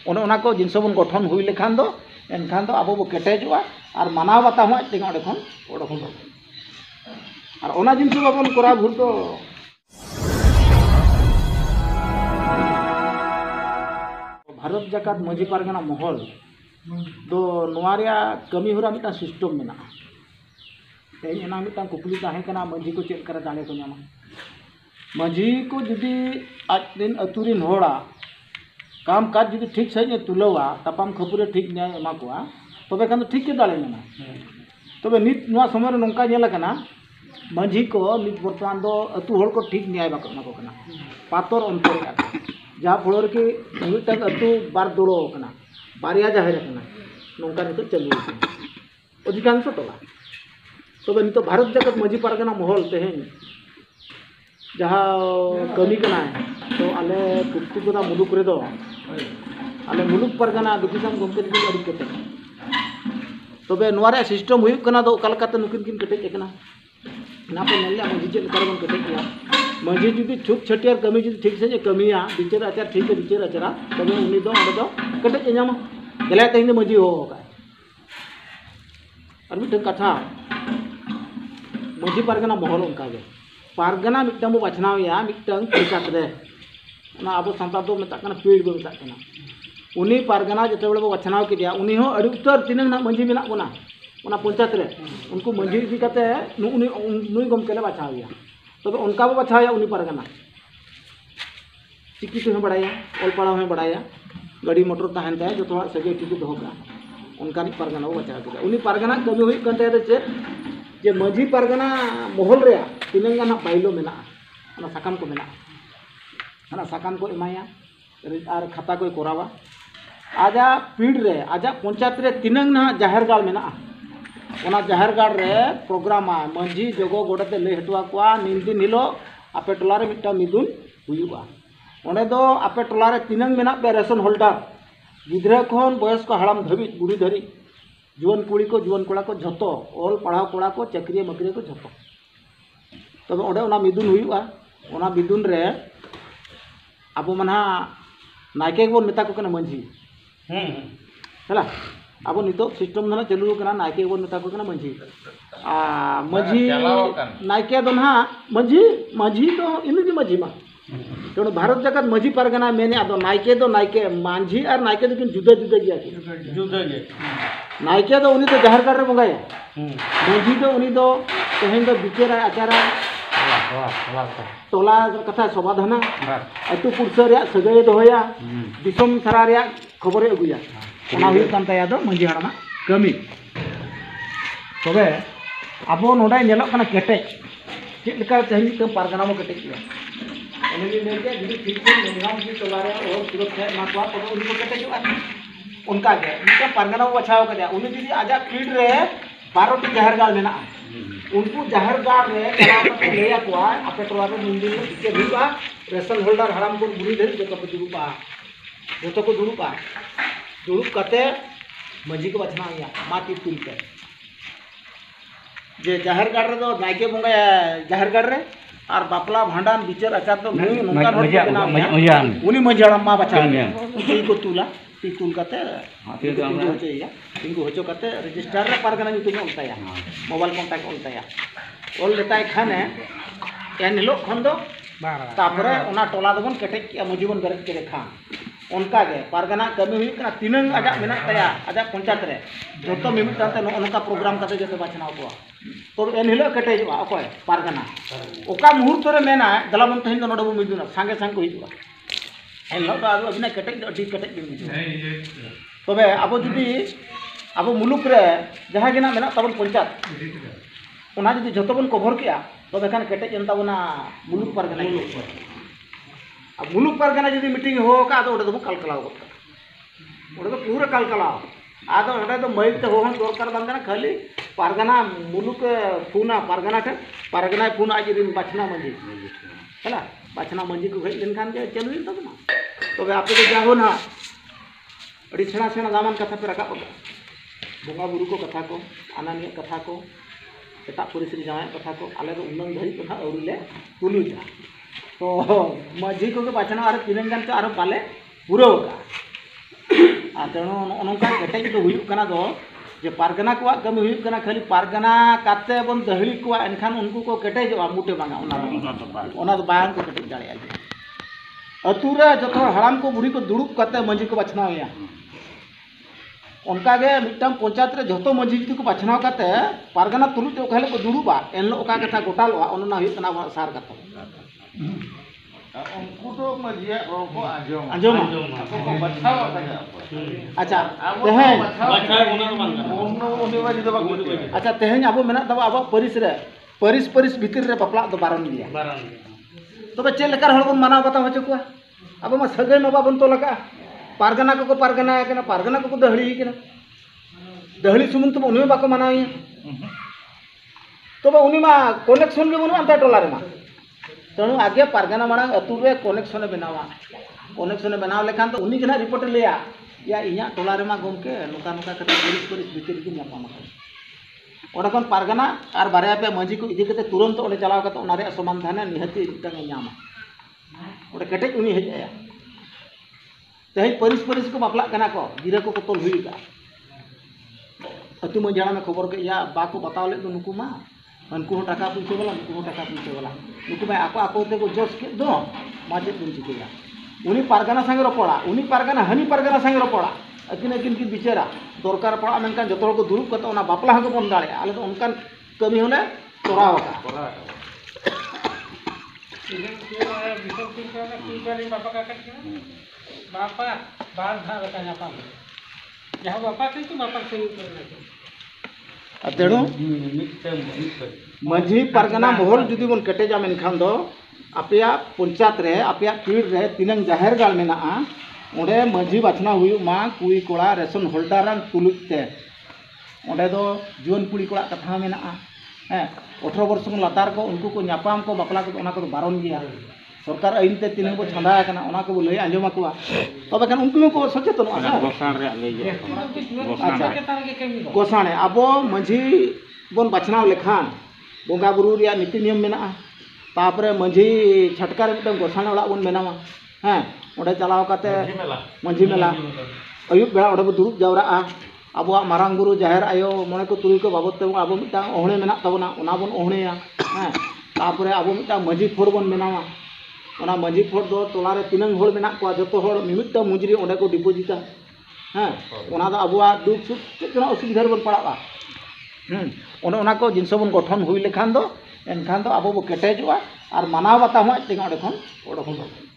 ओने ओना को जिनस बन गठन हुई लेखान दो एनखान दो अब केटेजोगा और मानाव बाता हूँ आज तेगा खन ओडोखन और ओना जिनस बाबन करा भूल तो भारत जाकात मजी पारगना महल दो नोआरिया कमी होरा मिटा सिस्टम मेना तेज एना मिटा कुकली ताहे कना मजी को चेक करे दाड़े को नामा मजी को जुदी आज दिन अतुरिन होड़ा काम काज जुदी ठीक सही तुलवा तापाम खपुरे ठीक न्याय एमा कोआ तबे खान ठीक के दाड़े मेना तबे नित नोआ समय नोंका नेला कना मजी को नित बर्तमान दो अतु होड़ को ठीक न्याय बाको एमा को कना पातर अंतर का जहाँ फलोर के मिटन अतु बार दुड़ो कना बारिया जाहिर कना नोंका नित चलू अधिकांश टोला तबे नित भारत जगत मजी पारगना महल तेहेन जहाँ कमी कना तो आले पुक्तुगदा मुलुक रे दो आले मुलुक पारगना दुकिसाम गमके दिके अड़ी केटे तबे नोआरे सिस्टम हुई कना दो कलकत्ता नुकिन किन केटे कना ना पे नेले मजी जे करबन केटे किया मजी जुदी छुट छटियार कमी जुदी ठीक से कमिया बिचार आचार ठीक है बिचार आचारा तबे उनी दो ओडे दो केटे ᱧᱟᱢᱟ गेला तेहिन मजी हो का और मिट कथा मजी पारगना महल उनका गे पारगना मिटम बाछनावया मिटन पंचायत रे ना अब सांता दो मेता कना पीड़ बो मेता कना उनी पारगना जते बेले बो बाछनाव किदिया उनी हो अड़ी उत्तर तिनंग ना मजी मेना कोना ओना पंचायत रे उनको मजी इदी कते नुई गमकेले बाछावया तब उनका बो बाछावया उनी पारगना चिकी तो बड़ाया ऑल पढ़ाव में बड़ाया गाड़ी मोटर तहन ताय जो तो सगे ठीक दो का उनका नि पारगना बो बाछाव किदा उनी पारगना कमी हुई कंते रे चे जे मजी पारगना महल रे तिनंग ना बाइलो मेना ना साकाम को मेना ना साकाम को एमाया और खाता को कोरावा आजा पीड़ रे आजा पंचायत रे तिनंग ना जाहिर गाड़ मेना ओना जाहिर गाड़ रे प्रोग्राम मजी जगो गोडते ले हटवा कोआ निंदिन हिलो आपे टोला रे मिटा मिदुन हुयुआ ओंडे दो आपे टोला रे तिनंग मेना बे रेशन होल्डर गिद्रा खन बयस को हड़ाम धबी बुढ़ी धरी जुवन कुड़ी को जुवन कोड़ा को झतो ऑल पढ़ाव कोड़ा को चक्रिया मकरिया को झतो तब ओंडे ओना मिदुन हुयुआ ओना मिदुन रे अब मना नायके बन मेता को कना मंझी हला अब नितो सिस्टम ना चालू कना नायके बन मेता को कना मंझी मंझी नायके दो ना मंझी मंझी तो इनगी मंझी मा तो भारत जगत मजी पारगना मेने आदो नायके मांझी और नायके दो किन जुदा जुदा गया जुदा गे नायके दो उनी तो जाहिर गाड़ रे बंगाया मजी दो उनी दो तेहेन दो बिचारा आचारा टोला कथा समाधान अतु पुरसा रे सगay दोहया दिसम सारा रे खबर अगुया ओना हुई कान ताया दो मजी हाड़मा कमी तबे आबो नोडा नेलक कना केटे चेक लेका तेहेन तो पारगना मो केटे किया उन्हें लेके जुदी ठीक से निगरान की टोला रे और सुरक्षा मातवा तो उनी को केटे जुआ उनका के उनका पारगना को बचाव कर दिया उन्हें जुदी आजा पीड़ रे 12 टी जाहिर गाड़ मेना उनको जाहिर गाड़ रे कला लेया कोआ आपे टोला रे निंदिन के दुबा रेशन होल्डर हराम को बुरी धर जो को दुबा जो को दुबा दुरुप कते मजी को बचना या माटी तुल के जे जाहिर गाड़ रे दो नायके बंगा जाहिर गाड़ रे और बापला भांडान बिचार आचार तो नोंका उनी मजी हड़ाम मा बचा ती को तुला ती तुल कते तिंगु होचो कते रजिस्टर रे पारगना ᱧᱩᱛᱩᱢ ᱚᱞᱛᱟᱭᱟ मोबाइल कॉन्टैक्ट ᱚᱞᱛᱟᱭᱟ ᱚᱞ लेताय खाने एन हिलो खन दो तापरे ओना टोला दबन केटेज किया मजीबन बेरेज के देखा उनका गे पारगना कमी हुई कना तिनंग आजा मेना तया आजा पंचायत रे जतो मिमिटाते नोनका प्रोग्राम कते जतो बाछनाव को तो एन हिलो केटेज अकोय पारगना ओका मुहूर्त रे मेना दलामन तहिन नोडे बो मिदुना सांगे सांग को हिजुआ एन हिलो आदो अबिना केटेज अडी केटेज बे मिदुना तबे अब जुदी अब मुलुक रे जहां गिना मेना तबन पंचायत ओना जुदी जतो बन कवर किया तबे खान केटेज एन ताबना मुलुक पारगना अब मुलुक पारगना जुदी मीटिंग हो का तो ओडे दो कलकलाव गोटा ओडे तो पूरा कलकलाव आदो ओडे तो मई ते होहन दरकार बांगना खाली पारगना मुलुक पुना पारगना ठे पारगना पुना आज दिन बाछना मंजी हला बाछना मंजी को भेज दिन खान के चलु दिन तब ना तबे आपे तो जाहो ना अड़ी सेना सेना दामन कथा पे रखा बोंगा बुरु को कथा को आनानिया कथा को एटा परिस्थिति जाय कथा को आले तो उन्नन धरी कथा औरिले तुलु जा तो मजी को बाछना आर तिनंगान के आर पाले पूरा होगा तेणु नौका केटेज दो हुयुग कना दो जे पारगना को कमी हुयुग कना खाली पारगना काते बन दहली को एनखान उनको को केटेजोआ मुटे बांगा ओना दो बायान को केटेज दाड़े अतु रे जतो हराम को बुढ़ी को दुड़ुब काते मंजी को बाछनावया उनका गे मिटम पंचायत रे जतो मंजी जुदी को बाछनाव काते पारगना तुलुज ते ओखाले को दुड़ुबा एनलो ओका कथा गोटालवा ओना हुयुग कना सार कथा उनको तो मजिया को आजम अच्छा तेहें अच्छा तेहें अब मेना तब अब परिस भीतर रे बापला दो बारन गया तबे चेल लेकर हर बन मानाव बताव हचो को अब मा सगै मा बाबन तो लगा पारगना को पारगना केना पारगना को दहली केना दहली सुमन तो उनी बाको मानावी तबे उनी मा कनेक्शन के बनु अंता टोला रे मा तेणु आगे पारगना मांग अतु रे कनेक्शन बनावा कनेक्शन बनाव लेखान तो उनी के रिपोर्ट लिया या इया टोला रे मा गमके नुका नुका कते पुलिस भीतर की नापामा ओडा पारगना और बारे पे मंजी को इदी कते तुरंत ओडे चलाव कते ओना रे समाधान निहति मिटंग नामा ओडे केटेज उनी हेज आया तेज परिस को बापला कना को गिरा को तोल हुईगा अतु मंजाणा में खबर के या बाको बताव ले नुकु मा उनको टाका पुइसे वाला उनको टाका पुइसे वाला नुकु भाई ako ते को जोश के दो माजे पुन चिकेया उनी पारगना संगे रपड़ा उनी पारगना हनी पारगना संगे रपड़ा अकिन की बिचारा दरकार पड़ा मेनकान जतो को दुरुब कते ओना बापला हको बन दाड़े आले तो उनकान कमी होने तोराव का बापा बाल धार का नापा जहां बापा के तो बापा से तेणु मझी पारगना महल जुदी बन केटेजा मेनखान दो अपया पंचायत रे अपया पीड़ रे तिनंग जाहेर गाल मेना ओंडे मझी बाछना हुई मा कुई कोड़ा रेशन होल्डरान तुलुते ओंडे दो जुवन कुड़ी कोड़ा कथा मेना हैं 18 वर्ष को लातार को उनको को न्यापाम को बापला को ओना को बारन गया सरकार आईन ते तिनंग को छंदा कना ओना को लई आंजमा को तबे खान उनको को सचेतन आसा गोसाण रे लई गोसाणे आबो मझी बन बाछनाव लेखान बोंगा बुरु रिया नीति नियम मेना तापरे मझी छटका रे मिटन गोसाणे ओड़ा बन मेनावा हैं ओडे चलाव काते मझी मेला अयुब बेला ओडे बो दुरुब जावरा अब मारांग गुरु जाहेर आयो मने को तुरी को बाबत ते अब मिटा ओहणे मेना तबना ओना बन ओहणेया हैं तापरे अब मिटा मझी फोड़ बन मेनावा ओना मझी फोड़ दो टोला रे तिनंग होड़ मेना को जतो होड़ मिमिटा मुजरी ओडे को डिपोजिटा हैं ओना दो अबुआ दुख सुख केना असुविधा बन पड़ावा ओना को जिनस बन गठन हुई लेखान दो एनखान दो अब बो केटेजवा और मानाव बाता हूँ तेगा ओडे खन